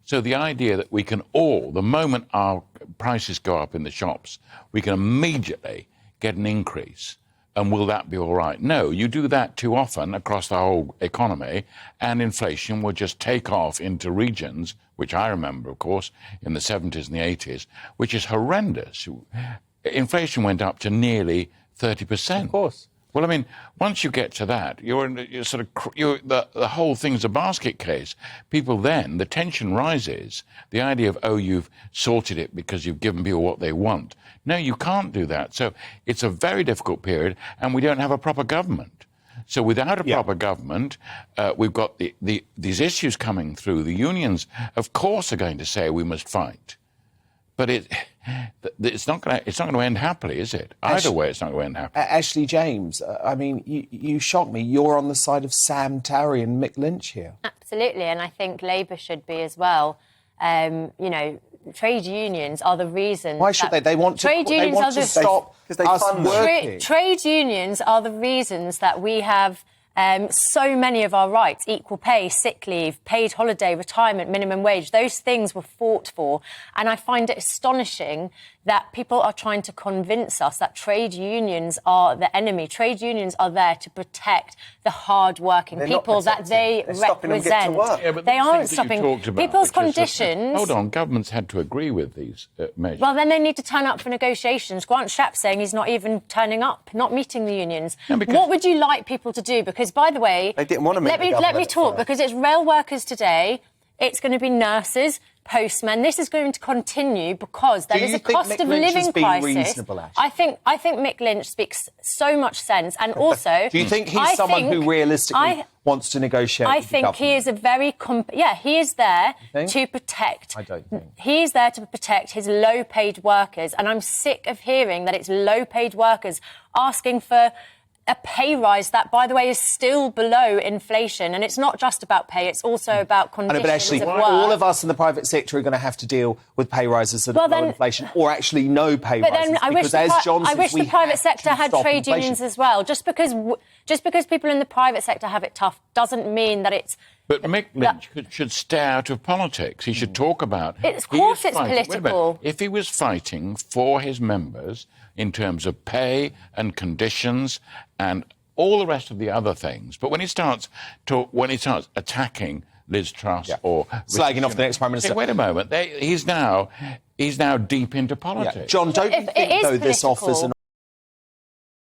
So the idea that we can all, the moment our prices go up in the shops, we can immediately get an increase. And will that be all right? No, you do that too often across the whole economy, and inflation will just take off into regions, which I remember, of course, in the 70s and the 80s, which is horrendous. Inflation went up to nearly 30%. Of course. Well, I mean, once you get to that, the whole thing's a basket case. People then, the tension rises. The idea of, oh, you've sorted it because you've given people what they want. No, you can't do that. So it's a very difficult period, and we don't have a proper government. So without a proper government, we've got these issues coming through. The unions, of course, are going to say we must fight. But it's not going to end happily, is it? Either way, it's not going to end happily. Ashley James, I mean, you shock me. You're on the side of Sam Tarry and Mick Lynch here. Absolutely, and I think Labour should be as well. You know, trade unions are the reason. Why should they? They want to. Trade unions are the stop because they fund working. Trade unions are the reasons that we have so many of our rights: equal pay, sick leave, paid holiday, retirement, minimum wage. Those things were fought for, and I find it astonishing that people are trying to convince us that trade unions are the enemy. Trade unions are there to protect the hard-working people that they represent. Yeah, they aren't stopping people's conditions. Hold on, governments had to agree with these measures. Well, then they need to turn up for negotiations. Grant Shapps saying he's not even turning up, not meeting the unions. No, what would you like people to do? Because, by the way, they didn't want to let me talk, because it's rail workers today, it's going to be nurses, postmen. This is going to continue because there is a cost of living crisis. I think Mick Lynch speaks so much sense, and also, do you think he's someone who realistically wants to negotiate? I think he is a very he is there to protect. I don't think he is there to protect his low-paid workers, and I'm sick of hearing that it's low-paid workers asking for a pay rise that, by the way, is still below inflation. And it's not just about pay, it's also about conditions but actually, of work. All of us in the private sector are going to have to deal with pay rises that are below inflation, or actually no pay rises. But then I wish the private sector had trade unions as well. Just because people in the private sector have it tough doesn't mean that it's... But Mick Lynch should stay out of politics. He should talk about... Of course it's political. If he was fighting for his members in terms of pay and conditions and all the rest of the other things, but when he starts attacking Liz Truss or slagging off the next Prime Minister, wait a moment, he's now deep into politics. John, don't you think though this offers an